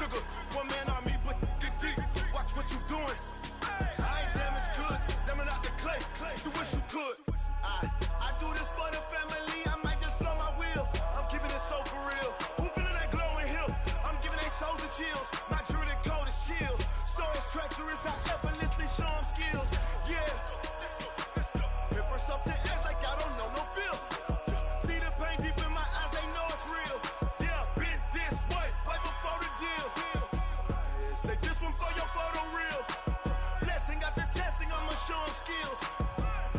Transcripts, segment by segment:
sugar. One man on me, but get deep. Watch what you doing. I ain't damaged goods, them out the clay. You wish you could. I do this for the family. I might just blow my wheel. I'm keeping it so for real. Who feeling that glowing hill? I'm giving they souls the chills. My jury the cold is chill. Stories treacherous, I effortlessly show them skills. Yeah. Paper stuff the edge like I don't know no feel. See the pain deep in my eyes, they know it's real. Yeah, been this way, right before the deal. Say this one for your photo reel. Blessing after testing, I'ma show them skills.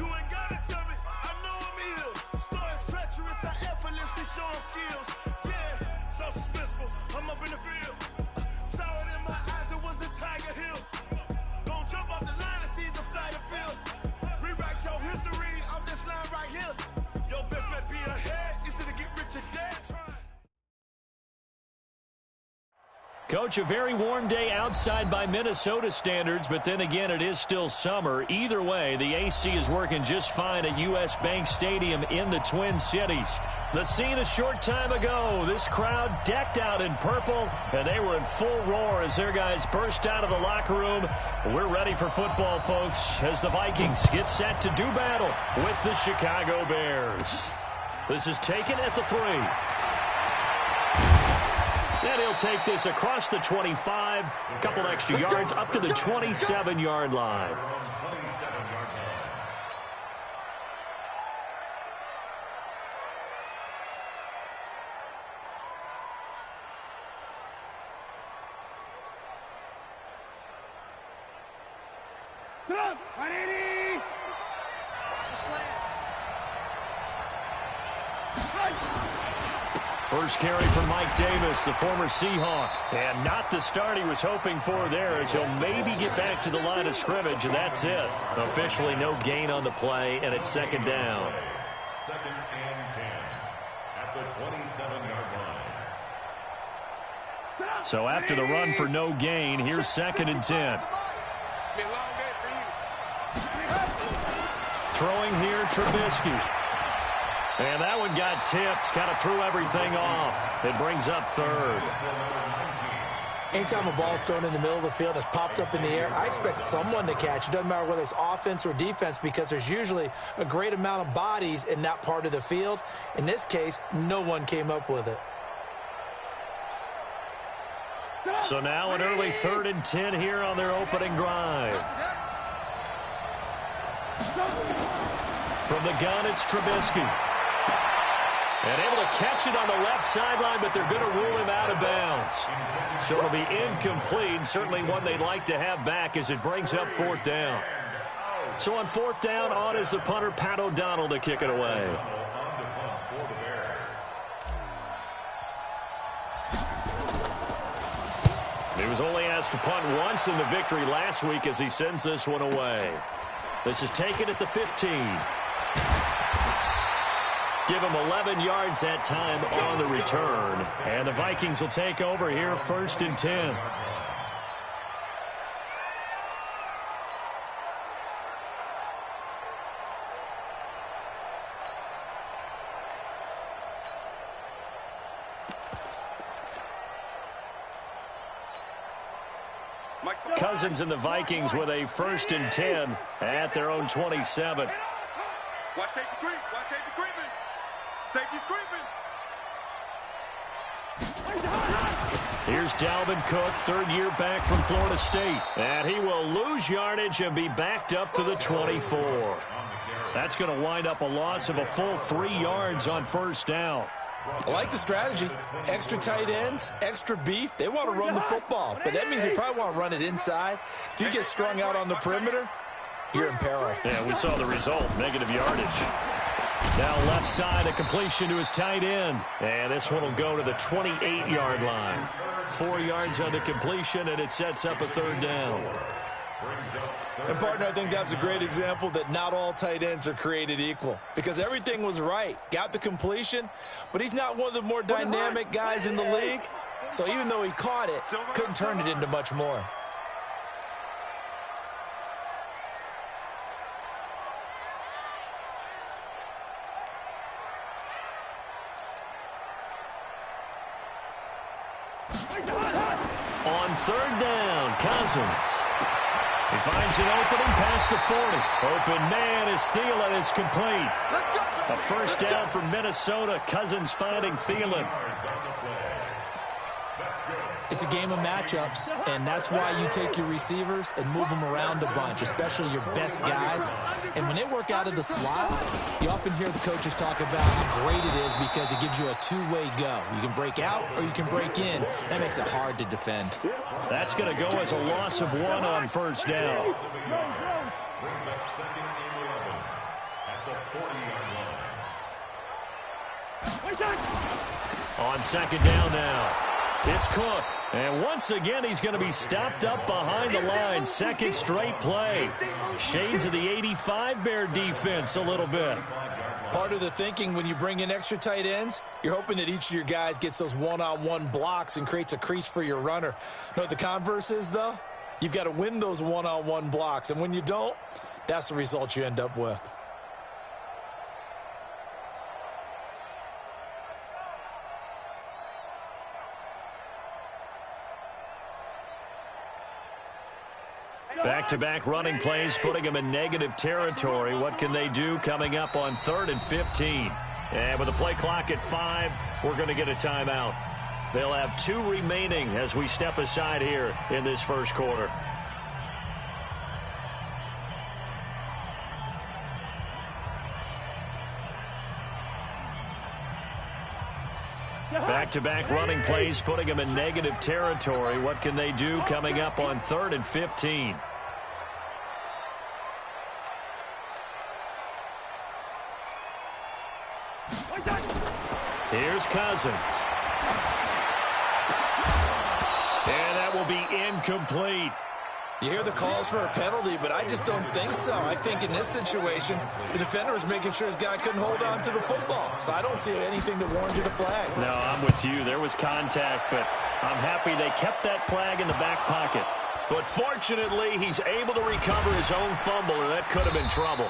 You ain't gotta tell me, I know I'm ill. Stories treacherous, I effortlessly show them skills. Yeah, so suspenseful, I'm up in the field. Saw it in my eyes, it was the Tiger Hill. Don't jump off the line and see the flight of field. Rewrite your history off this line right here. Your best bet be ahead, easy to get rich or dead. Coach, a very warm day outside by Minnesota standards, but then again, it is still summer. Either way, the AC is working just fine at U.S. Bank Stadium in the Twin Cities. The scene a short time ago, this crowd decked out in purple, and they were in full roar as their guys burst out of the locker room. We're ready for football, folks, as the Vikings get set to do battle with the Chicago Bears. This is taken at the 3. And he'll take this across the 25, a couple extra yards up to the 27-yard line. First carry from Mike Davis, the former Seahawk. And not the start he was hoping for there, as he'll maybe get back to the line of scrimmage, and that's it. Officially no gain on the play, and it's second down. Second and 10 at the 27-yard line. So after the run for no gain, here's second and 10. Throwing here, Trubisky. And that one got tipped, kind of threw everything off. It brings up third. Anytime a ball's thrown in the middle of the field, it's popped up in the air, I expect someone to catch. It doesn't matter whether it's offense or defense, because there's usually a great amount of bodies in that part of the field. In this case, no one came up with it. So now an early 3rd and 10 here on their opening drive. From the gun, it's Trubisky. And able to catch it on the left sideline, but they're going to rule him out of bounds. So it'll be incomplete, certainly one they'd like to have back as it brings up 4th down. So on 4th down, on is the punter, Pat O'Donnell, to kick it away. He was only asked to punt once in the victory last week as he sends this one away. This is taken at the 15. Give him 11 yards that time on the return. And the Vikings will take over here, 1st and 10. Cousins and the Vikings with a 1st and 10 at their own 27. Watch safety creep. Watch safety creeping. Safety's creeping. Here's Dalvin Cook, 3rd year back from Florida State. And he will lose yardage and be backed up to the 24. That's going to wind up a loss of a full 3 yards on 1st down. I like the strategy. Extra tight ends, extra beef. They want to run the football, but that means they probably want to run it inside. If you get strung out on the perimeter, you're in peril. Yeah, we saw the result, negative yardage. Now left side, a completion to his tight end. And this one will go to the 28-yard line. 4 yards on the completion, and it sets up a 3rd down. And, partner, I think that's a great example that not all tight ends are created equal, because everything was right. Got the completion, but he's not one of the more dynamic guys in the league. So even though he caught it, couldn't turn it into much more. On third down, Cousins. He finds an opening past the 40. Open man is Thielen. It's complete. A first down for Minnesota. Cousins finding Thielen. It's a game of matchups, and that's why you take your receivers and move them around a bunch, especially your best guys. And when they work out of the slot, you often hear the coaches talk about how great it is because it gives you a two-way go. You can break out or you can break in. That makes it hard to defend. That's going to go as a loss of 1 on first down. Brings up second and 11 at the 40-yard line. On second down now, it's Cook. And once again, he's going to be stopped up behind the line. Second straight play. Shades of the 85 Bear defense a little bit. Part of the thinking when you bring in extra tight ends, you're hoping that each of your guys gets those one-on-one blocks and creates a crease for your runner. You know what the converse is, though? You've got to win those one-on-one blocks. And when you don't, that's the result you end up with. Back-to-back running plays, putting them in negative territory. What can they do coming up on 3rd and 15? And with the play clock at 5, we're going to get a timeout. They'll have 2 remaining as we step aside here in this first quarter. Back-to-back running plays, putting them in negative territory. What can they do coming up on 3rd and 15? Here's Cousins. And that will be incomplete. You hear the calls for a penalty, but I just don't think so. I think in this situation, the defender was making sure his guy couldn't hold on to the football. So I don't see anything that warranted a flag. No, I'm with you. There was contact, but I'm happy they kept that flag in the back pocket. But fortunately, he's able to recover his own fumble, or that could have been trouble.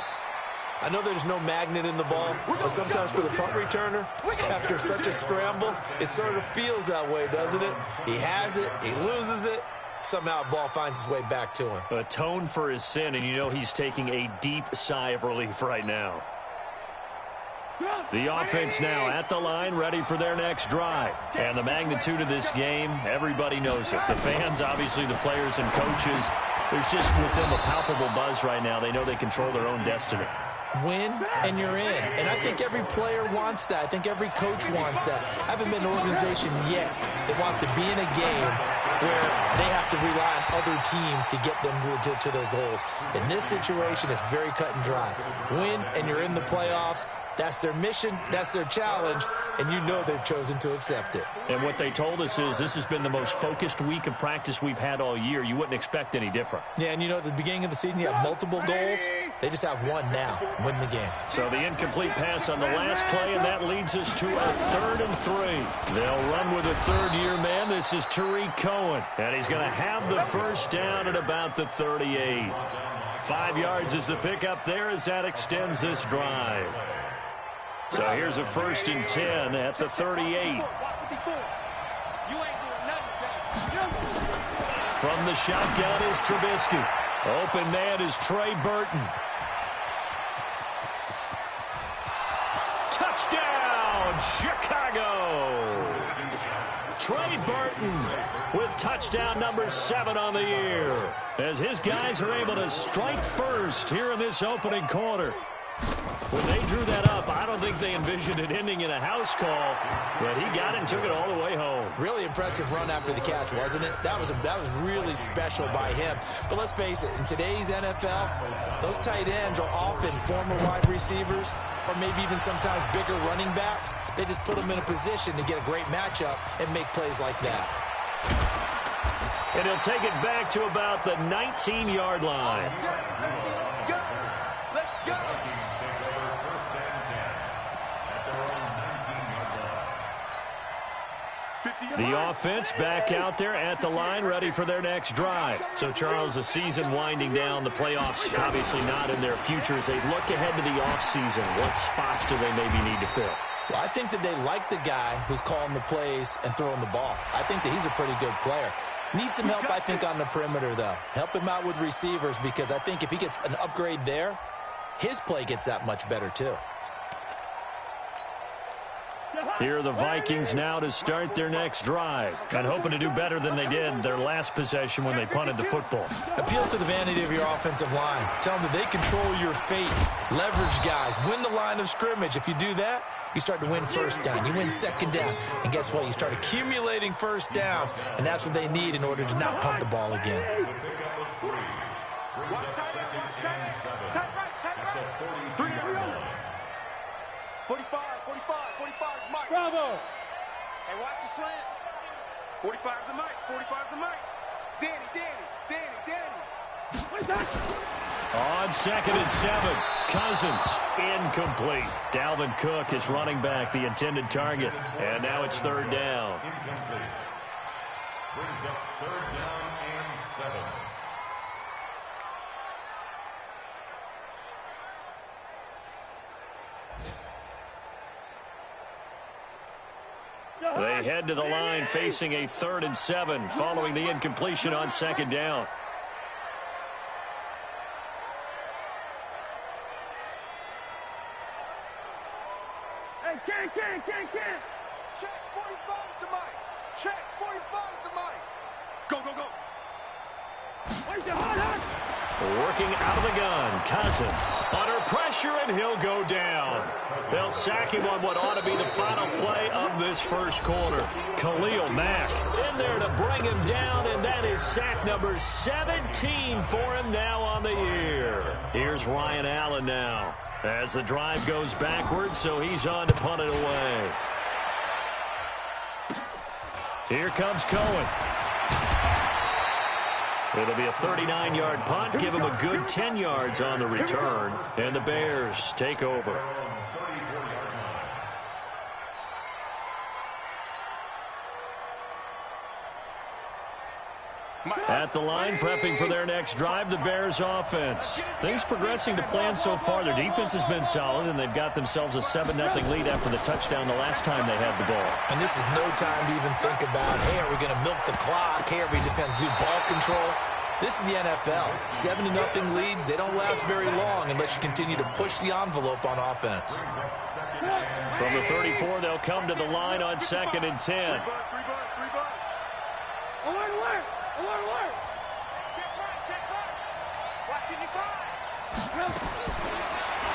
I know there's no magnet in the ball, but sometimes for the punt returner, after such a scramble, it sort of feels that way, doesn't it? He has it, he loses it. Somehow the ball finds its way back to him. Atone for his sin, and you know he's taking a deep sigh of relief right now. The offense now at the line, ready for their next drive. And the magnitude of this game, everybody knows it. The fans, obviously the players and coaches, there's just with them a palpable buzz right now. They know they control their own destiny. Win, and you're in. And I think every player wants that. I think every coach wants that. I haven't been an organization yet that wants to be in a game where they have to rely on other teams to get them to their goals. In this situation, it's very cut and dry. Win, and you're in the playoffs. That's their mission, that's their challenge, and you know they've chosen to accept it. And what they told us is this has been the most focused week of practice we've had all year. You wouldn't expect any different. Yeah, and you know, at the beginning of the season, you have multiple goals. They just have one now, win the game. So the incomplete pass on the last play, and that leads us to a 3rd and 3. They'll run with a third-year man. This is Tariq Cohen, and he's going to have the first down at about the 38. 5 yards is the pickup there as that extends this drive. So here's a 1st and 10 at the 38. From the shotgun is Trubisky. Open man is Trey Burton. Touchdown, Chicago! Trey Burton with touchdown number 7 on the year, as his guys are able to strike first here in this opening quarter. When they drew that up, I don't think they envisioned it ending in a house call, but he got it and took it all the way home. Really impressive run after the catch, wasn't it? That was really special by him. But let's face it, in today's NFL, those tight ends are often former wide receivers or maybe even sometimes bigger running backs. They just put them in a position to get a great matchup and make plays like that. And he'll take it back to about the 19-yard line. The offense back out there at the line, ready for their next drive. So, Charles, the season winding down, the playoffs obviously not in their future. As they look ahead to the offseason, what spots do they maybe need to fill? Well, I think that they like the guy who's calling the plays and throwing the ball. I think that he's a pretty good player. Needs some help, I think, on the perimeter, though. Help him out with receivers because I think if he gets an upgrade there, his play gets that much better, too. Here are the Vikings now to start their next drive and hoping to do better than they did their last possession when they punted the football. Appeal to the vanity of your offensive line. Tell them that they control your fate. Leverage guys. Win the line of scrimmage. If you do that, you start to win first down. You win second down. And guess what? You start accumulating first downs, and that's what they need in order to not punt the ball again. 45, Mike. Bravo. Hey, watch the slant. 45 to Mike. 45 to Mike. Danny. What is that? On 2nd and 7, Cousins incomplete. Dalvin Cook is running back, the intended target. And now it's 3rd down. Incomplete. Brings up 3rd down and 7. They head to the line facing a 3rd and 7 following the incompletion on 2nd down. Hey, can't. Check 45 to Mike. Check 45 to Mike. Go. Wait, hard. Working out of the gun, Cousins under pressure, and he'll go down. They'll sack him on what ought to be the final play of this first quarter. Khalil Mack in there to bring him down, and that is sack number 17 for him now on the year. Here's Ryan Allen now as the drive goes backwards, so he's on to punt it away. Here comes Cohen. It'll be a 39-yard punt, give him a good 10 yards on the return, and the Bears take over. At the line, prepping for their next drive, the Bears offense. Things progressing to plan so far. Their defense has been solid, and they've got themselves a 7-0 lead after the touchdown the last time they had the ball. And this is no time to even think about, hey, are we going to milk the clock? Hey, are we just going to do ball control? This is the NFL. 7-0 leads, they don't last very long unless you continue to push the envelope on offense. From the 34, they'll come to the line on 2nd and 10. Alert. Check right. Watching you five.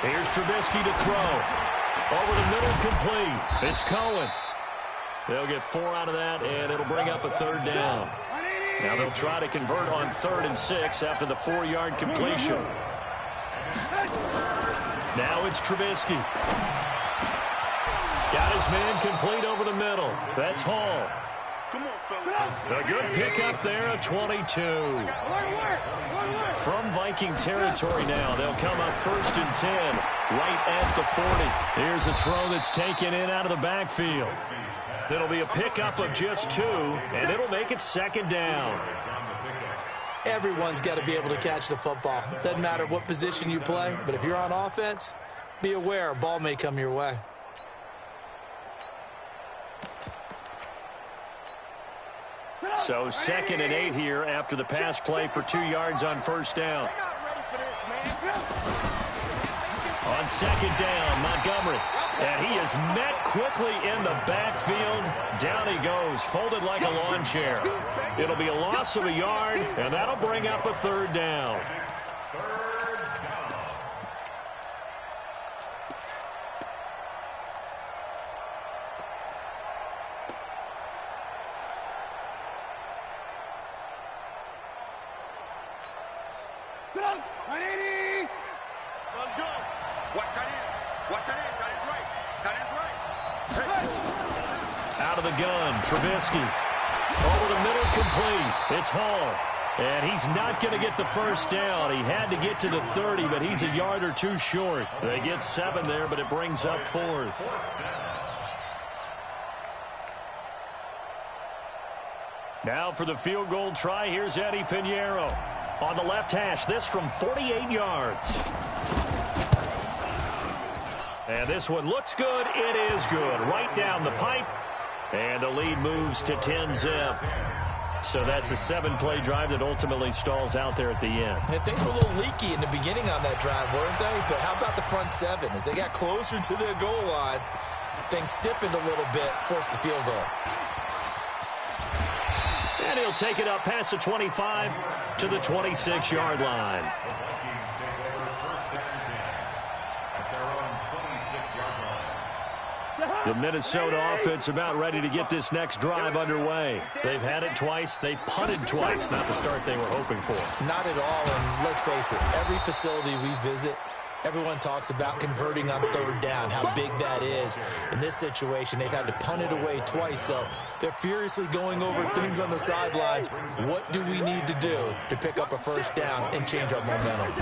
Here's Trubisky to throw. Over the middle, complete. It's Cohen. They'll get 4 out of that, and it'll bring up a 3rd down. Now they'll try to convert on 3rd and 6 after the 4-yard completion. Now it's Trubisky. Got his man complete over the middle. That's Hall. A good pickup there, a 22. From Viking territory now, they'll come up 1st and 10, right at the 40. Here's a throw that's taken in out of the backfield. It'll be a pickup of just 2, and it'll make it 2nd down. Everyone's got to be able to catch the football. Doesn't matter what position you play, but if you're on offense, be aware a ball may come your way. So 2nd and 8 here after the pass play for 2 yards on 1st down. On 2nd down, Montgomery. And he is met quickly in the backfield. Down he goes, folded like a lawn chair. It'll be a loss of a yard, and that'll bring up a 3rd down. Let's go. Watch tight end. Watch tight end. Tight end's right. Tight end's right. Out of the gun, Trubisky. Over the middle, complete. It's Hall. And he's not going to get the 1st down. He had to get to the 30, but he's a yard or 2 short. They get 7 there, but it brings up 4th. Now for the field goal try, here's Eddie Pinheiro. On the left hash, this from 48 yards. And this one looks good. It is good. Right down the pipe. And the lead moves to 10-zip. So that's a 7-play drive that ultimately stalls out there at the end. And things were a little leaky in the beginning on that drive, weren't they? But how about the front 7? As they got closer to their goal line, things stiffened a little bit, forced the field goal. And he'll take it up past the 25 to the 26-yard line. The Minnesota offense about ready to get this next drive underway. They've had it twice. They've punted twice. Not the start they were hoping for. Not at all, and let's face it, every facility we visit, everyone talks about converting on third down, how big that is. In this situation, they've had to punt it away twice, so they're furiously going over things on the sidelines. What do we need to do to pick up a first down and change our momentum?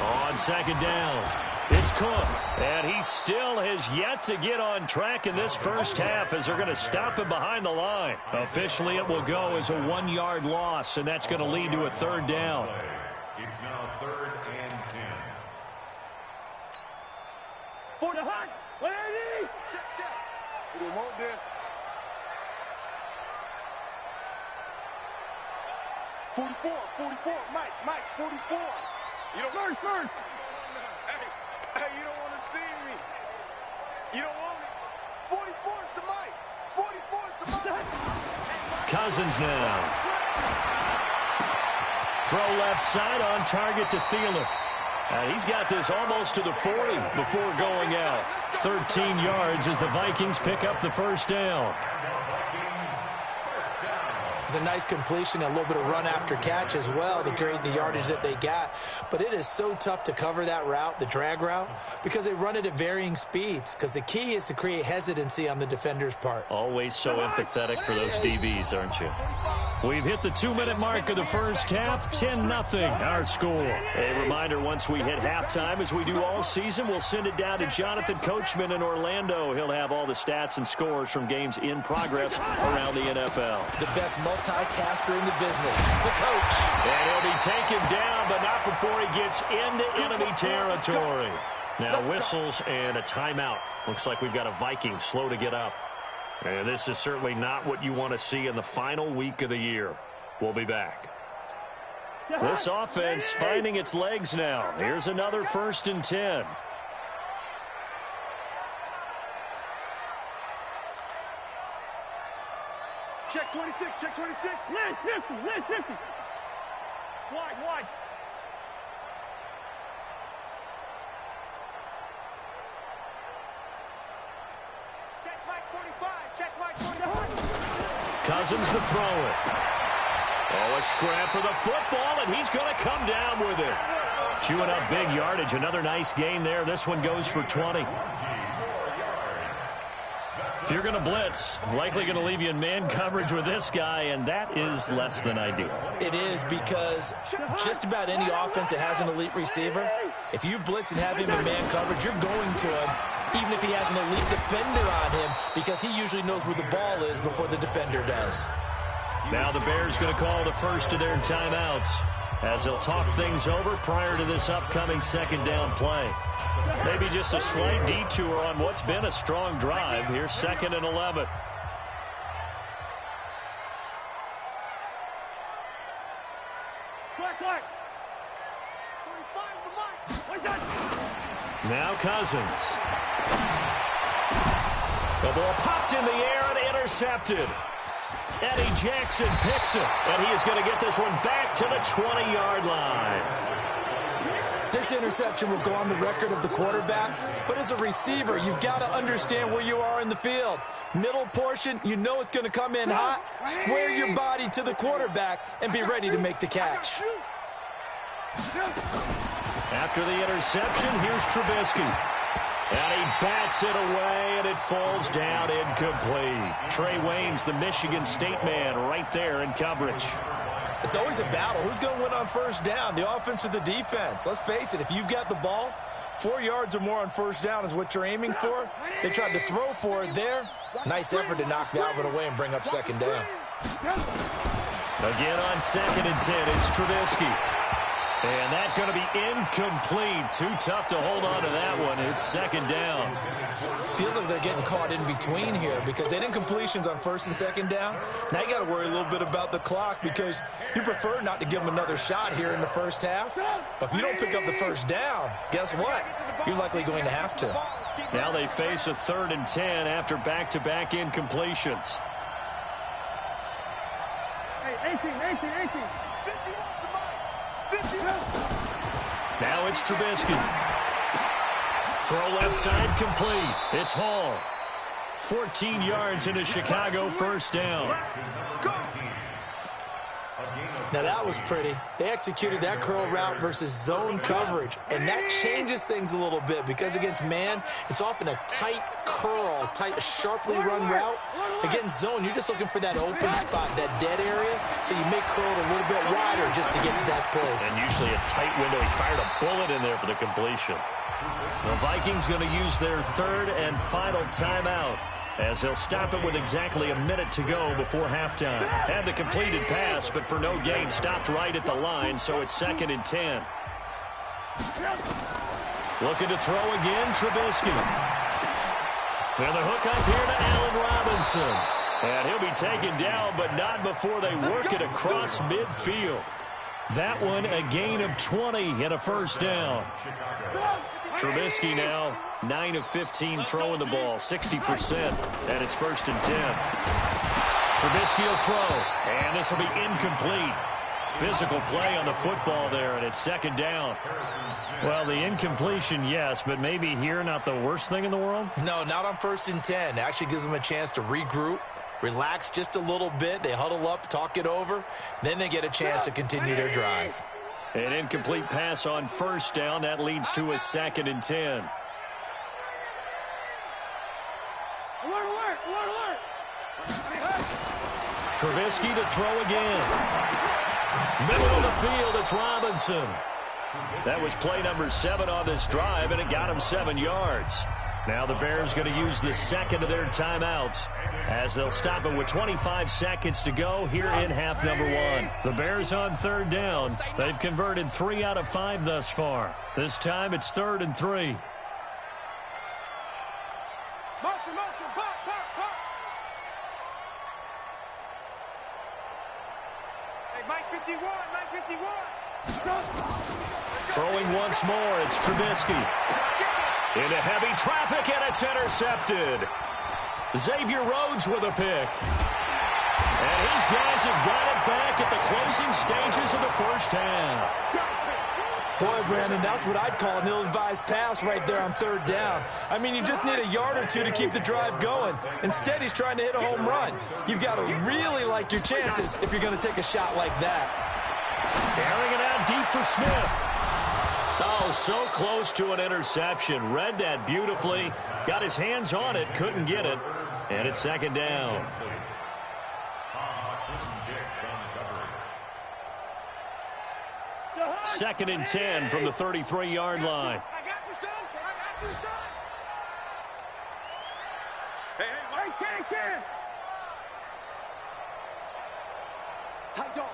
On second down, it's Cook, and he still has yet to get on track in this first half as they're going to stop him behind the line. Officially, it will go as a 1-yard loss, and that's going to lead to a third down. It's now 3rd and 10. For the hunt. Check. We don't want this. 44, Mike, 44. You don't first. Hey, you don't want to see me. You don't want me. 44's the Mike. 44's the Mike. Cousins now. Throw left side on target to Thielen. And he's got this almost to the 40 before going out. 13 yards as the Vikings pick up the first down. It's a nice completion, a little bit of run after catch as well to create the yardage that they got. But it is so tough to cover that route, the drag route, because they run it at varying speeds. Because the key is to create hesitancy on the defender's part. Always so empathetic for those DBs, aren't you? We've hit the 2-minute mark of the first half. 10-0 our score. A reminder, once we hit halftime, as we do all season, we'll send it down to Jonathan Coachman in Orlando. He'll have all the stats and scores from games in progress around the NFL. The best multitasker in the business, the coach. And he'll be taken down, but not before he gets into enemy territory. Now whistles and a timeout. Looks like we've got a Viking slow to get up. And this is certainly not what you want to see in the final week of the year. We'll be back. This offense finding its legs now. Here's another 1st and 10. Check 26. Line 50. Wide. Check Mike 45. Cousins to throw it. Oh, a scrap for the football, and he's going to come down with it. Chewing up big yardage. Another nice gain there. This one goes for 20. If you're going to blitz, likely going to leave you in man coverage with this guy, and that is less than ideal. It is, because just about any offense that has an elite receiver, if you blitz and have him in man coverage, you're going to him, even if he has an elite defender on him, because he usually knows where the ball is before the defender does. Now the Bears going to call the first of their timeouts as they'll talk things over prior to this upcoming second down play. Maybe just a slight detour on what's been a strong drive. Here's 2nd and 11. Now Cousins. The ball popped in the air and intercepted. Eddie Jackson picks it, and he is going to get this one back to the 20-yard line. This interception will go on the record of the quarterback, but as a receiver, you've got to understand where you are in the field. Middle portion, you know it's going to come in hot. Square your body to the quarterback and be ready to make the catch. After the interception, here's Trubisky. And he bats it away, and it falls down incomplete. Trey Waynes, the Michigan State man, right there in coverage. It's always a battle. Who's going to win on first down, the offense or the defense? Let's face it, if you've got the ball, 4 yards or more on first down is what you're aiming for. They tried to throw for it there. Nice effort to knock Dalvin away and bring up second down. Again on 2nd and 10, it's Trubisky. And that's going to be incomplete. Too tough to hold on to that one. It's second down. Feels like they're getting caught in between here because they didn't completions on first and second down. Now you got to worry a little bit about the clock because you prefer not to give them another shot here in the first half. But if you don't pick up the first down, guess what? You're likely going to have to. Now they face a 3rd and 10 after back-to-back incompletions. Hey, 18. Now it's Trubisky. Throw left side complete. It's Hall. 14 yards into Chicago, first down. Now that was pretty. They executed that curl route versus zone coverage, and that changes things a little bit because against man, it's often a tight curl, tight, sharply run route. Against zone, you're just looking for that open spot, that dead area, so you make curl it a little bit wider just to get to that place. And usually a tight window. He fired a bullet in there for the completion. The Vikings going to use their 3rd and final timeout, as they'll stop it with exactly a minute to go before halftime. Had the completed pass, but for no gain, stopped right at the line, so it's 2nd and 10. Looking to throw again, Trubisky. And the hook up here to Allen Robinson. And he'll be taken down, but not before they work it across midfield. That one a gain of 20 and a first down. Trubisky now 9 of 15 throwing the ball, 60%, and it's 1st and 10. Trubisky will throw, and this will be incomplete. Physical play on the football there, and it's 2nd down. Well, the incompletion, yes, but maybe here not the worst thing in the world? No, not on 1st and 10. It actually gives them a chance to regroup, relax just a little bit. They huddle up, talk it over. Then they get a chance to continue their drive. An incomplete pass on 1st down. That leads to a 2nd and 10. Alert! Trubisky to throw again. Middle of the field, it's Robinson. That was play number 7 on this drive, and it got him 7 yards. Now the Bears going to use the 2nd of their timeouts as they'll stop it with 25 seconds to go here in half number 1. The Bears on 3rd down. They've converted 3 out of 5 thus far. This time it's 3rd and 3. Motion, pop. Hey, Mike 51. Throwing once more, it's Trubisky. Into heavy traffic, and it's intercepted. Xavier Rhodes with a pick. And his guys have got it back at the closing stages of the first half. Boy, Brandon, that's what I'd call an ill-advised pass right there on 3rd down. I mean, you just need a yard or 2 to keep the drive going. Instead, he's trying to hit a home run. You've got to really like your chances if you're going to take a shot like that. Airing it out deep for Smith. Oh, so close to an interception. Read that beautifully. Got his hands on it, couldn't get it. And it's 2nd down. 2nd and 10 from the 33-yard line. I got you, son. Hey, Ken. Tight dog.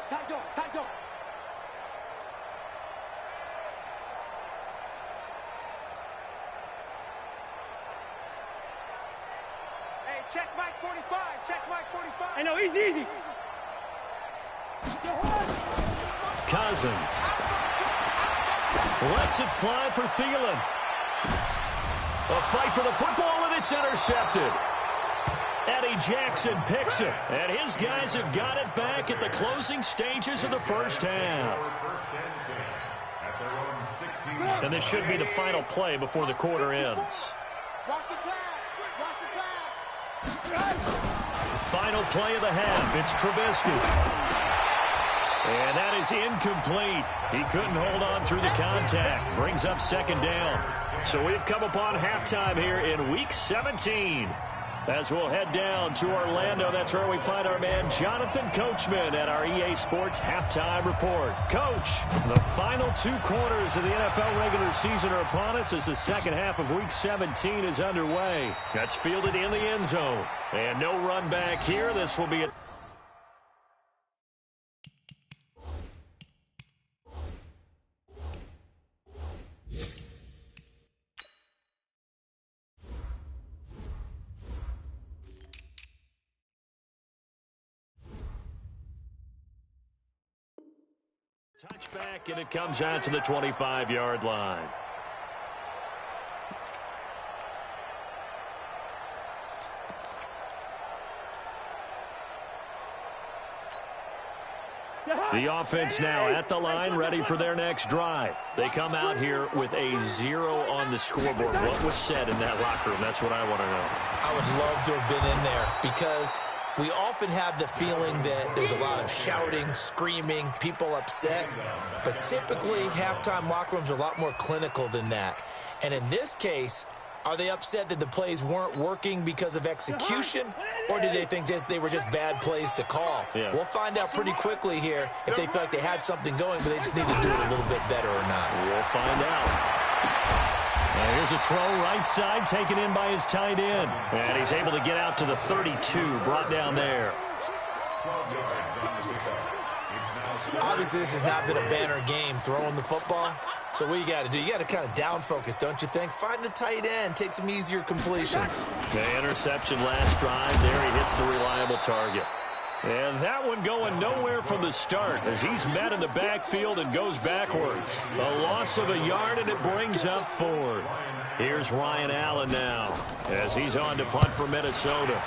Check Mike 45. I know, easy. Cousins lets it fly for Thielen. A fight for the football, and it's intercepted. Eddie Jackson picks it, and his guys have got it back at the closing stages of the first half. And this should be the final play before the quarter ends. Watch the pass. Final play of the half. It's Trubisky. And that is incomplete. He couldn't hold on through the contact. Brings up 2nd down. So we've come upon halftime here in Week 17. As we'll head down to Orlando, that's where we find our man Jonathan Coachman at our EA Sports Halftime Report. Coach, the final 2 quarters of the NFL regular season are upon us as the second half of Week 17 is underway. That's fielded in the end zone. And no run back here. This will be a Touchback, and it comes out to the 25-yard line. The offense now at the line, ready for their next drive. They come out here with a 0 on the scoreboard. What was said in that locker room? That's what I want to know. I would love to have been in there because we often have the feeling that there's a lot of shouting, screaming, people upset. But typically, halftime locker rooms are a lot more clinical than that. And in this case, are they upset that the plays weren't working because of execution, or did they think they were just bad plays to call? Yeah. We'll find out pretty quickly here if they feel like they had something going, but they just need to do it a little bit better or not. We'll find out. And here's a throw right side, taken in by his tight end. And he's able to get out to the 32, brought down there. Obviously, this has not been a banner game throwing the football. So what you got to do, you got to kind of down focus, don't you think? Find the tight end, take some easier completions. The interception last drive. There he hits the reliable target. And that one going nowhere from the start as he's met in the backfield and goes backwards. A loss of a yard, and it brings up 4th. Here's Ryan Allen now as he's on to punt for Minnesota.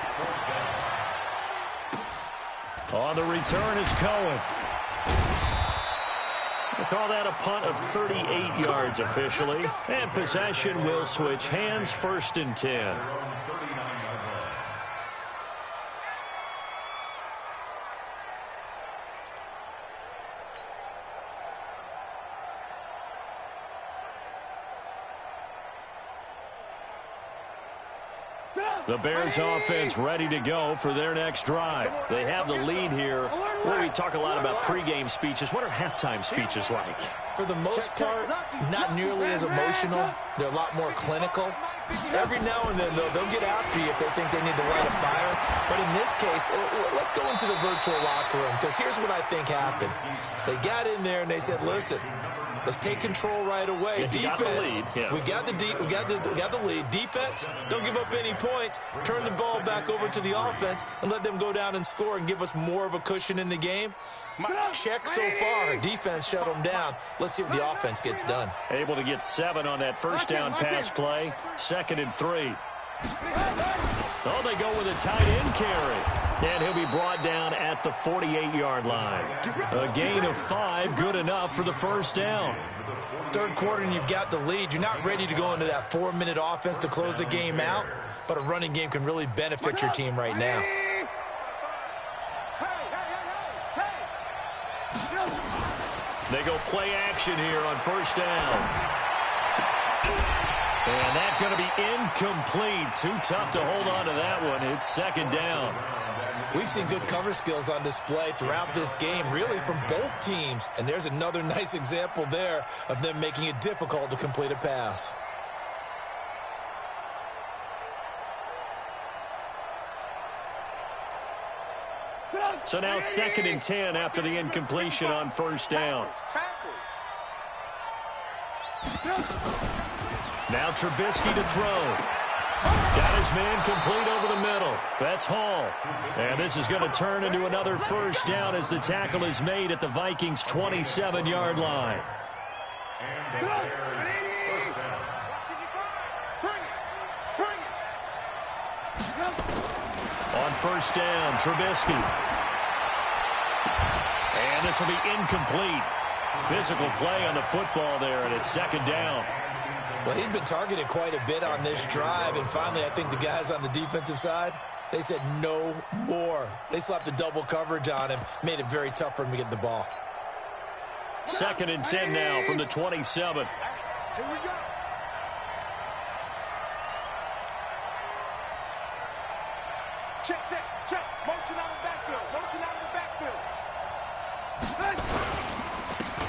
On the return is Cohen. We'll call that a punt of 38 yards officially. And possession will switch hands, 1st and 10. The Bears offense ready to go for their next drive. They have the lead here. Well, we talk a lot about pregame speeches. What are halftime speeches like? For the most part, not nearly as emotional. They're a lot more clinical. Every now and then, though, they'll get after you if they think they need to light a fire. But in this case, let's go into the virtual locker room, because here's what I think happened. They got in there and they said, listen, let's take control right away. Defense, we got the lead. Defense, don't give up any points. Turn the ball back over to the offense and let them go down and score and give us more of a cushion in the game. Check so far. Defense shut them down. Let's see if the offense gets done. Able to get 7 on that first down pass play. 2nd and 3. Oh, they go with a tight end carry. And he'll be brought down at the 48-yard line. A gain of 5, good enough for the first down. Third quarter and you've got the lead. You're not ready to go into that 4-minute offense to close the game out, but a running game can really benefit your team right now. They go play action here on first down. And that's going to be incomplete. Too tough to hold on to that one. It's 2nd down. We've seen good cover skills on display throughout this game, really from both teams. And there's another nice example there of them making it difficult to complete a pass. So now 2nd and 10 after the incompletion on first down. Now Trubisky to throw. Got his man complete over the middle. That's Hall. And this is going to turn into another first down as the tackle is made at the Vikings' 27-yard line. On first down, Trubisky. And this will be incomplete. Physical play on the football there, and it's 2nd down. Well, he'd been targeted quite a bit on this drive, and finally I think the guys on the defensive side, they said no more. They slapped the double coverage on him, made it very tough for him to get the ball. 2nd and 10 now from the 27. Here we go. Check. Motion out of the backfield.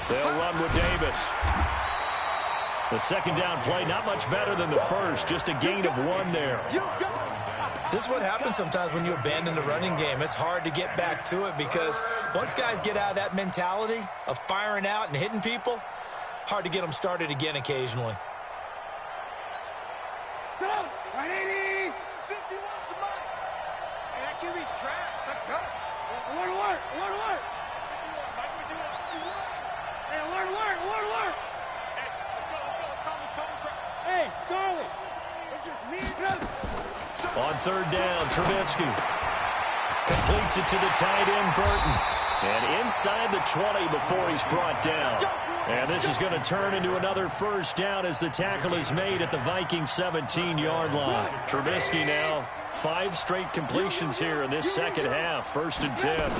They'll run with Davis. The 2nd down play, not much better than the first. Just a gain of 1 there. This is what happens sometimes when you abandon the running game. It's hard to get back to it because once guys get out of that mentality of firing out and hitting people, hard to get them started again occasionally. Go! 180! 51 to Mike. Hey, that QB's trash. Let's go. I want to work. Charlie. It's just me. On third down, Trubisky completes it to the tight end, Burton. And inside the 20 before he's brought down. And this is going to turn into another first down as the tackle is made at the Vikings 17-yard line. Trubisky now 5 straight completions here in this second half. 1st and 10.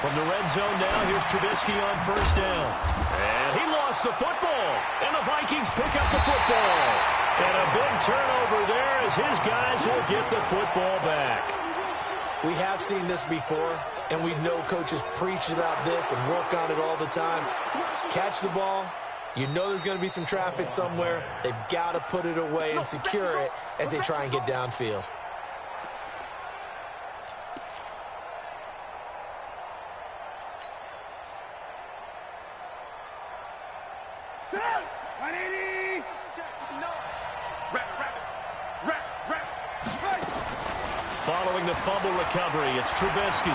From the red zone now, here's Trubisky on first down. And he lost the football. And the Vikings pick up the football. And a big turnover there as his guys will get the football back. We have seen this before, and we know coaches preach about this and work on it all the time. Catch the ball. You know there's going to be some traffic somewhere. They've got to put it away and secure it as they try and get downfield. Following the fumble recovery, it's Trubisky.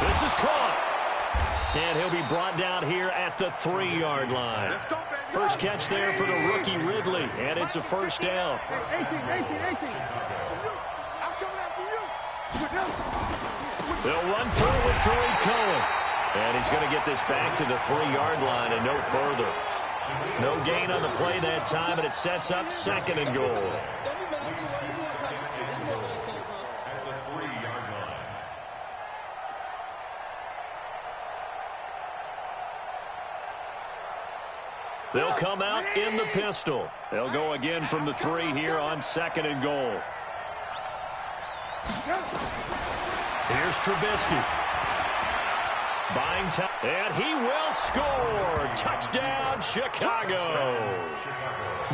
This is caught. And he'll be brought down here at the 3-yard line. First catch there for the rookie Ridley, and it's a first down. 18. I'm coming after you. They'll run through with Tariq Cohen. And he's going to get this back to the 3-yard line and no further. No gain on the play that time, and it sets up 2nd and goal. They'll come out in the pistol. They'll go again from the 3 here on 2nd and goal. Here's Trubisky. Buying time, and he will score. Touchdown, Chicago.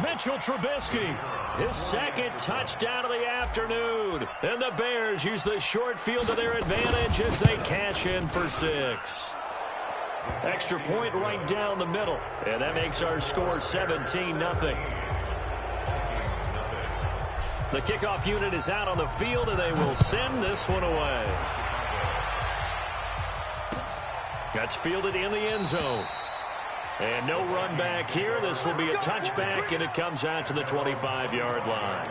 Mitchell Trubisky, his 2nd touchdown of the afternoon. And the Bears use the short field to their advantage as they cash in for 6. Extra point right down the middle. And that makes our score 17-0. The kickoff unit is out on the field, and they will send this one away. That's fielded in the end zone. And no run back here. This will be a touchback, and it comes out to the 25-yard line.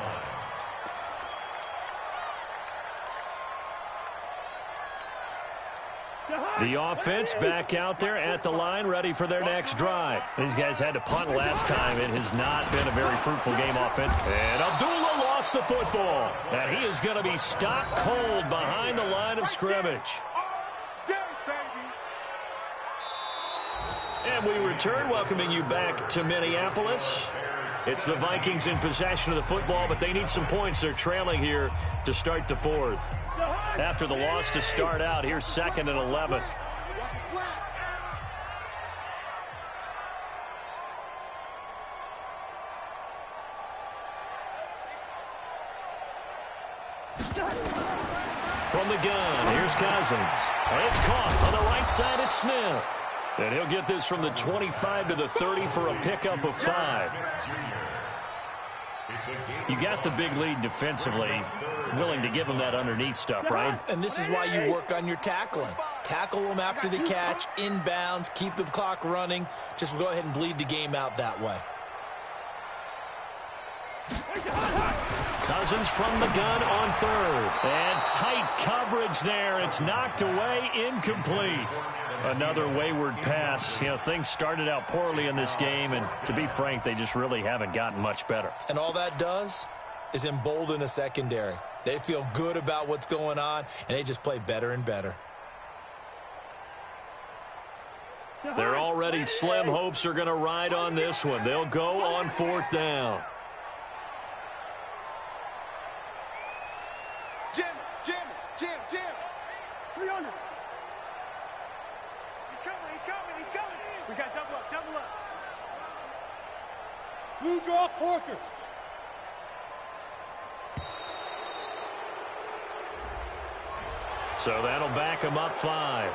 The offense back out there at the line, ready for their next drive. These guys had to punt last time. It has not been a very fruitful game offense. And Abdullah lost the football. And he is going to be stopped cold behind the line of scrimmage. And we return, welcoming you back to Minneapolis. It's the Vikings in possession of the football, but they need some points. They're trailing here to start the 4th. After the loss to start out, here's 2nd and 11. From the gun, here's Cousins. And it's caught on the right side. It's Smith. And he'll get this from the 25 to the 30 for a pickup of 5. You got the big lead defensively. Willing to give them that underneath stuff, right? And this is why you work on your tackling. Tackle them after the catch, inbounds, keep the clock running. Just go ahead and bleed the game out that way. Cousins from the gun on 3rd. And tight coverage there. It's knocked away, incomplete. Another wayward pass. You know, things started out poorly in this game, and to be frank, they just really haven't gotten much better. And all that does is embolden a secondary. They feel good about what's going on, and they just play better and better. Their already slim hopes are going to ride on this one. They'll go on 4th down. Jim. 300. He's coming. We got double up. Blue draw Corkers. So that'll back them up 5.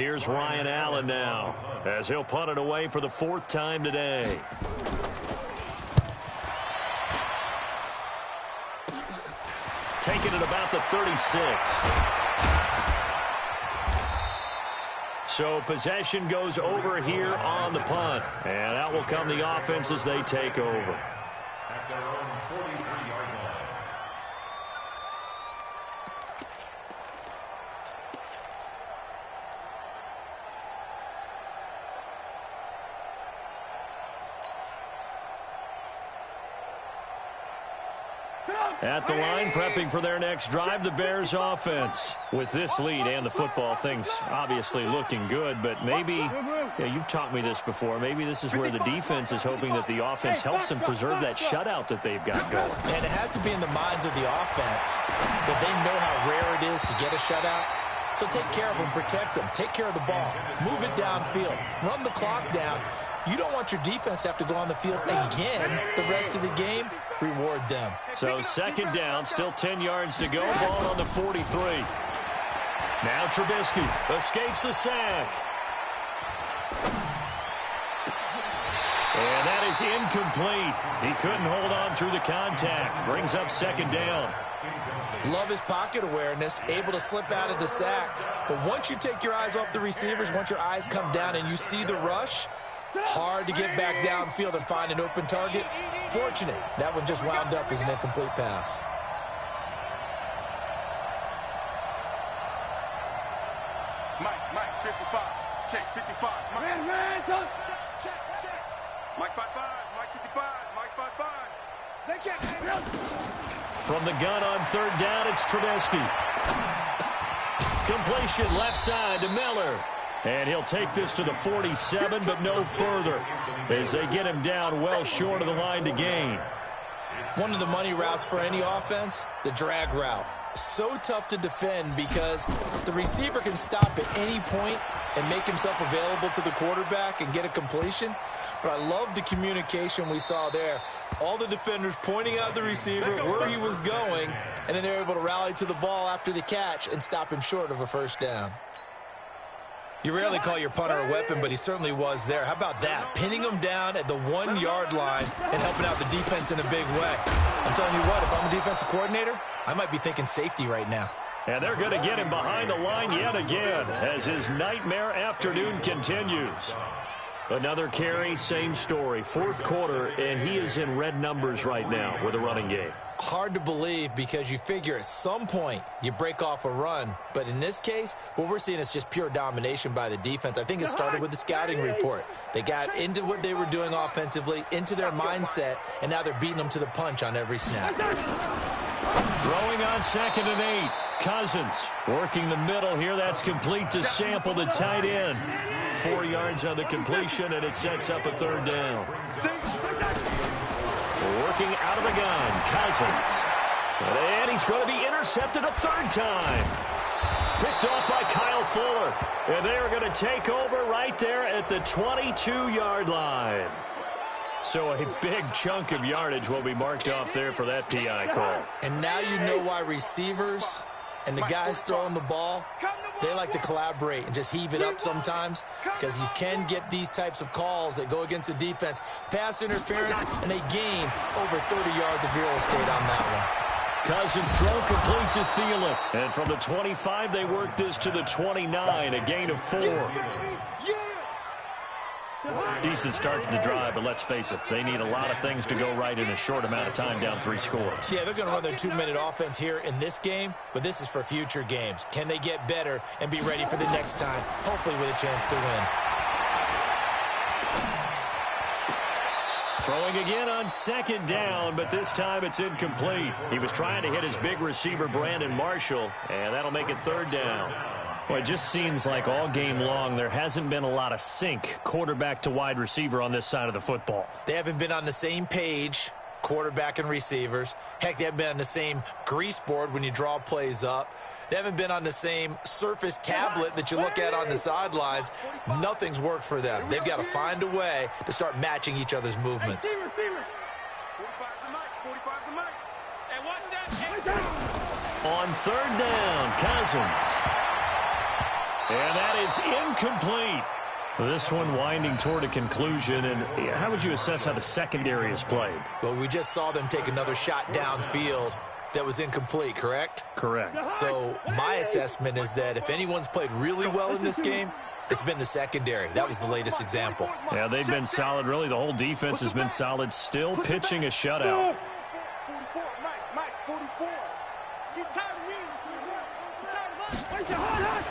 Here's Ryan Allen now, as he'll punt it away for the 4th time today. Taking it about the 36. So possession goes over here on the punt. And out will come the offense as they take over. At their own 43-yard line. At the line, prepping for their next drive, the Bears offense. With this lead and the football, things obviously looking good, but maybe, you've taught me this before, maybe this is where the defense is hoping that the offense helps them preserve that shutout that they've got going. And it has to be in the minds of the offense that they know how rare it is to get a shutout. So take care of them, protect them, take care of the ball, move it downfield, run the clock down. You don't want your defense to have to go on the field again the rest of the game. Reward them. So 2nd down, still 10 yards to go. Ball on the 43. Now Trubisky escapes the sack. And that is incomplete. He couldn't hold on through the contact. Brings up 2nd down. Love his pocket awareness, able to slip out of the sack. But once you take your eyes off the receivers, once your eyes come down and you see the rush, hard to get back downfield and find an open target. Fortunate, that one just wound up as an incomplete pass. Mike, 55. Check, 55. Mike, check. Mike 55, Mike 55, Mike 55. They can't. From the gun on 3rd down, it's Trubisky. Completion left side to Miller. And he'll take this to the 47, but no further, as they get him down well short of the line to gain. One of the money routes for any offense, the drag route. So tough to defend because the receiver can stop at any point and make himself available to the quarterback and get a completion. But I love the communication we saw there. All the defenders pointing out the receiver where he was going, and then they're able to rally to the ball after the catch and stop him short of a 1st down. You rarely call your punter a weapon, but he certainly was there. How about that? Pinning him down at the 1-yard line and helping out the defense in a big way. I'm telling you what, if I'm a defensive coordinator, I might be thinking safety right now. And they're going to get him behind the line yet again as his nightmare afternoon continues. Another carry, same story. 4th quarter, and he is in red numbers right now with a running game. Hard to believe because you figure at some point you break off a run. But in this case, what we're seeing is just pure domination by the defense. I think it started with the scouting report. They got into what they were doing offensively, into their mindset, and now they're beating them to the punch on every snap. Throwing on 2nd and 8. Cousins working the middle here. That's complete to Sample, the tight end. 4 yards on the completion, and it sets up a 3rd down. Working out of the gun, Cousins. And he's going to be intercepted a 3rd time. Picked off by Kyle Fuller. And they are going to take over right there at the 22-yard line. So a big chunk of yardage will be marked off there for that PI call. And now you know why receivers and the guys throwing the ball, they like to collaborate and just heave it up sometimes because you can get these types of calls that go against the defense. Pass interference, and they gain over 30 yards of real estate on that one. Cousins throw complete to Thielen. And from the 25, they work this to the 29, a gain of 4. Decent start to the drive, but let's face it, they need a lot of things to go right in a short amount of time, down 3 scores. Yeah, they're going to run their 2-minute offense here in this game, but this is for future games. Can they get better and be ready for the next time, hopefully with a chance to win? Throwing again on 2nd down, but this time it's incomplete. He was trying to hit his big receiver, Brandon Marshall, and that'll make it 3rd down. Well, it just seems like all game long there hasn't been a lot of sync quarterback to wide receiver on this side of the football. They haven't been on the same page, quarterback and receivers. Heck, they haven't been on the same grease board when you draw plays up. They haven't been on the same Surface tablet that you look at on the sidelines. Nothing's worked for them. They've got to find a way to start matching each other's movements. On 3rd down, Cousins. And that is incomplete. This one winding toward a conclusion. And how would you assess how the secondary is played? Well, we just saw them take another shot downfield that was incomplete, correct? Correct. So my assessment is that if anyone's played really well in this game, it's been the secondary. That was the latest example. Yeah, they've been solid. Really, the whole defense has been solid. Still pitching a shutout. 44, Mike, 44. He's tired of me. He's tired of us.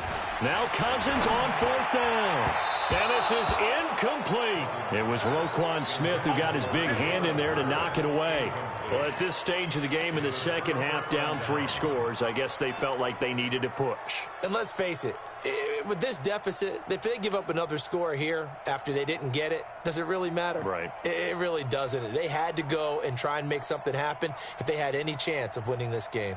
Now Cousins on fourth down. And this is incomplete. It was Roquan Smith who got his big hand in there to knock it away. Well, at this stage of the game in the second half, down 3 scores, I guess they felt like they needed to push. And let's face it, with this deficit, if they give up another score here after they didn't get it, does it really matter? Right. It really doesn't. They had to go and try and make something happen if they had any chance of winning this game.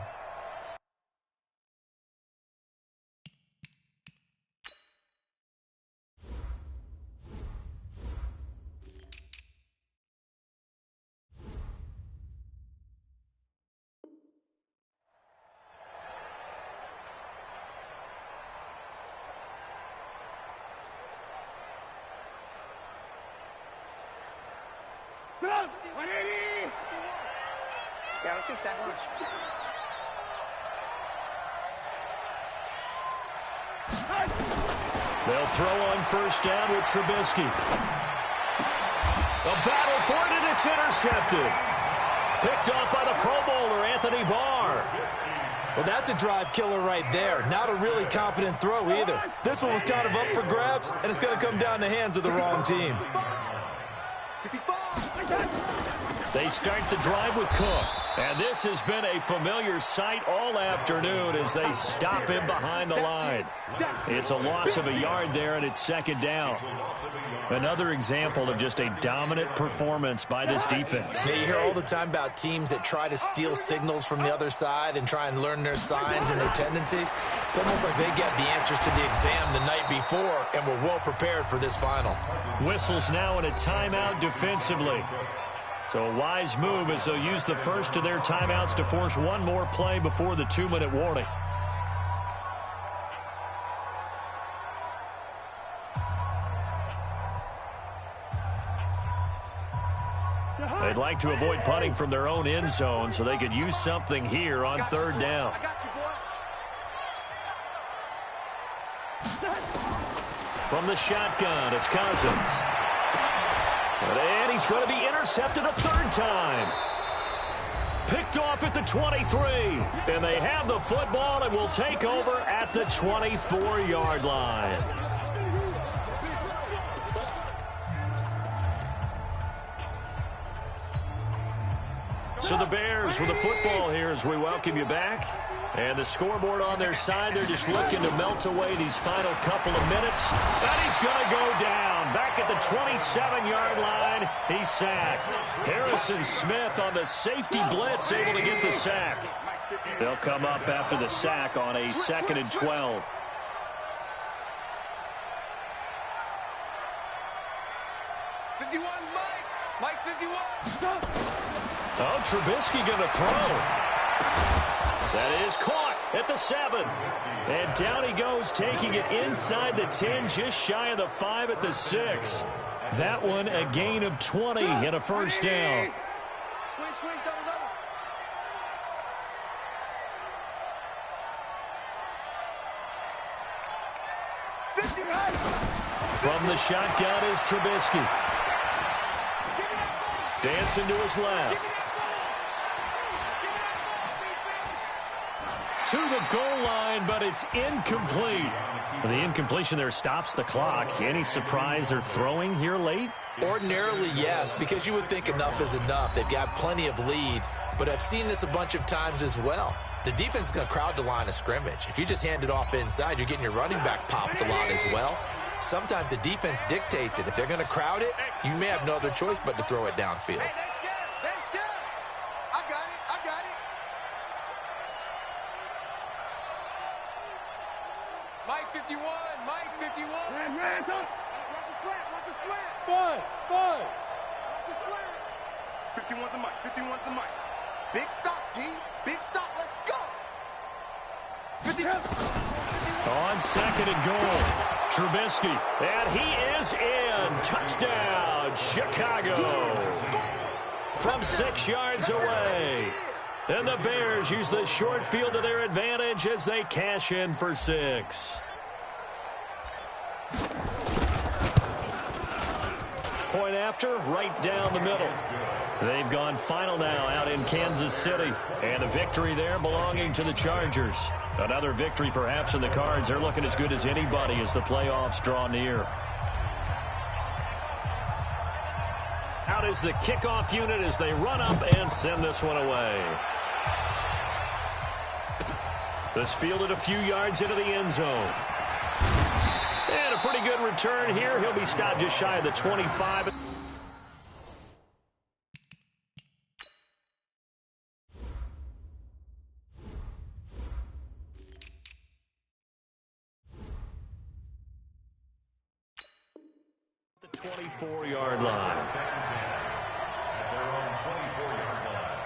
Go! 180! Yeah, let's go sack lunch. They'll throw on first down with Trubisky. A battle for it, and it's intercepted. Picked off by the Pro Bowler, Anthony Barr. Well, that's a drive killer right there. Not a really confident throw either. This one was kind of up for grabs, and it's going to come down the hands of the wrong team. They start the drive with Cook. And this has been a familiar sight all afternoon as they stop him behind the line. It's a loss of a yard there, and it's second down. Another example of just a dominant performance by this defense. Yeah, you hear all the time about teams that try to steal signals from the other side and try and learn their signs and their tendencies. It's almost like they get the answers to the exam the night before and were well prepared for this final. Whistles now in a timeout defensively. So a wise move as they'll use the first of their timeouts to force one more play before the 2-minute warning. They'd like to avoid punting from their own end zone so they could use something here on third down. From the shotgun, it's Cousins. And he's going to be intercepted a third time. Picked off at the 23. And they have the football and will take over at the 24-yard line. So the Bears with the football here as we welcome you back. And the scoreboard on their side, they're just looking to melt away these final couple of minutes. And he's going to go down. Back at the 27-yard line, he's sacked. Harrison Smith on the safety blitz, able to get the sack. They'll come up after the sack on a 2nd and 12. Mike 51. Oh, Trubisky going to throw. That is caught at the 7. And down he goes, taking it inside the 10, just shy of the 5 at the 6. That one a gain of 20 and a first down. Squeeze, double. From the shotgun is Trubisky. Dancing to his left. To the goal line, but it's incomplete. The incompletion there stops the clock. Any surprise they're throwing here late? Ordinarily, yes, because you would think enough is enough. They've got plenty of lead, but I've seen this a bunch of times as well. The defense is going to crowd the line of scrimmage. If you just hand it off inside, you're getting your running back popped a lot as well. Sometimes the defense dictates it. If they're going to crowd it, you may have no other choice but to throw it downfield. Hey, that's good. I got it. Mike 51. Man, watch a slant. Boy. Watch a slant. 51's the Mike. Big stop, G. Big stop. Let's go. 50. On second and goal, Trubisky, and he is in. Touchdown, Chicago. From 6 yards away. And the Bears use the short field to their advantage as they cash in for 6. Point after, right down the middle. They've gone final now out in Kansas City. And a victory there belonging to the Chargers. Another victory perhaps in the cards. They're looking as good as anybody as the playoffs draw near. Out is the kickoff unit as they run up and send this one away. This fielded a few yards into the end zone. And a pretty good return here. He'll be stopped just shy of the 25. The 24-yard line. At their own 24-yard line.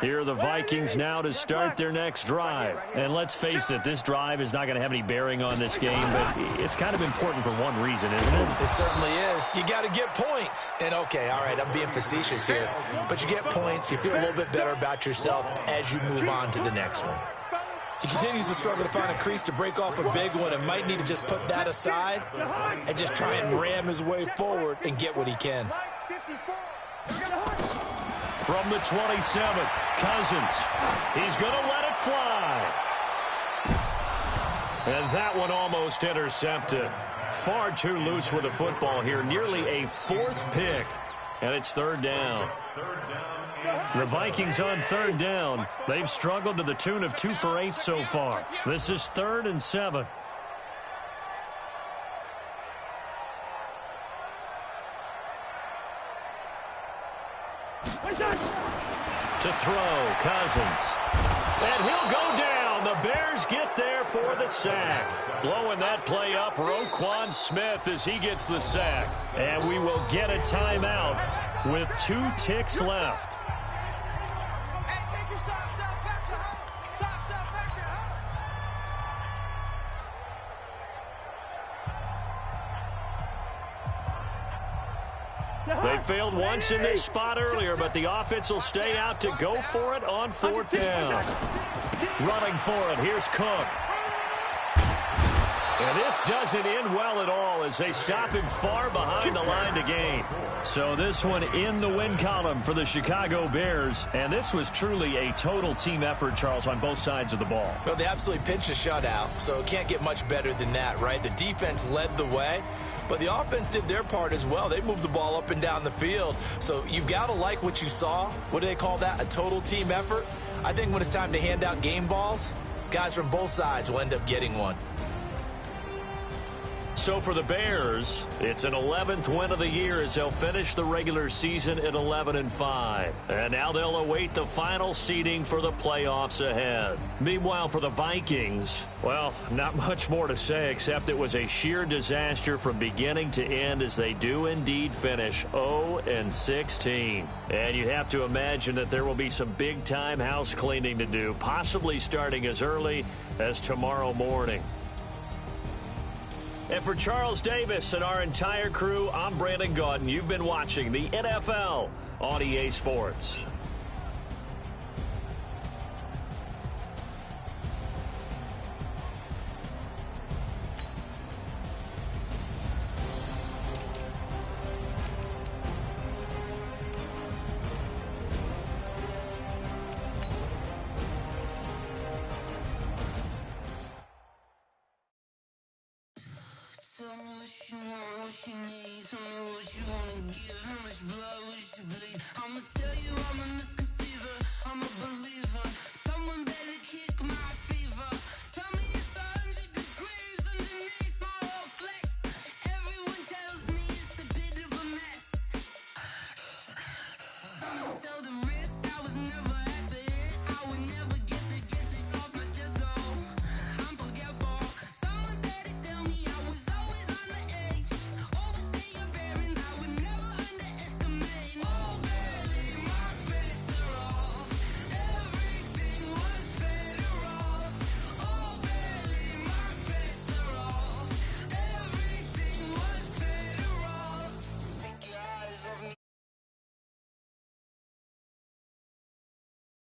Here are the Vikings now to start their next drive. And let's face it, this drive is not going to have any bearing on this game, but it's kind of important for one reason, isn't it? It certainly is. You got to get points. And, okay, all right, I'm being facetious here. But you get points. You feel a little bit better about yourself as you move on to the next one. He continues to struggle to find a crease to break off a big one and might need to just put that aside and just try and ram his way forward and get what he can. From the 27, Cousins. He's going to let it fly. And that one almost intercepted. Far too loose with the football here. Nearly a 4th pick. And it's 3rd down. The Vikings on 3rd down. They've struggled to the tune of 2 for 8 so far. This is 3rd and 7. To throw, Cousins. And he'll go down. The Bears get there for the sack. Blowing that play up, Roquan Smith as he gets the sack. And we will get a timeout with 2 ticks left. They failed once in this spot earlier, but the offense will stay out to go for it on 4th down. Running for it, here's Cook. And this doesn't end well at all as they stop him far behind the line to gain. So this one in the win column for the Chicago Bears. And this was truly a total team effort, Charles, on both sides of the ball. Well, they absolutely pinched a shutout, so it can't get much better than that, right? The defense led the way. But the offense did their part as well. They moved the ball up and down the field. So you've got to like what you saw. What do they call that? A total team effort? I think when it's time to hand out game balls, guys from both sides will end up getting one. So for the Bears, it's an 11th win of the year as they'll finish the regular season at 11-5. And now they'll await the final seeding for the playoffs ahead. Meanwhile, for the Vikings, well, not much more to say except it was a sheer disaster from beginning to end as they do indeed finish 0-16. And you have to imagine that there will be some big-time house cleaning to do, possibly starting as early as tomorrow morning. And for Charles Davis and our entire crew, I'm Brandon Gaudin. You've been watching the NFL on EA Sports. Tell me what you want, what you need. Tell me what you wanna give, how much blood would you bleed? I'ma tell you I'm in the sky.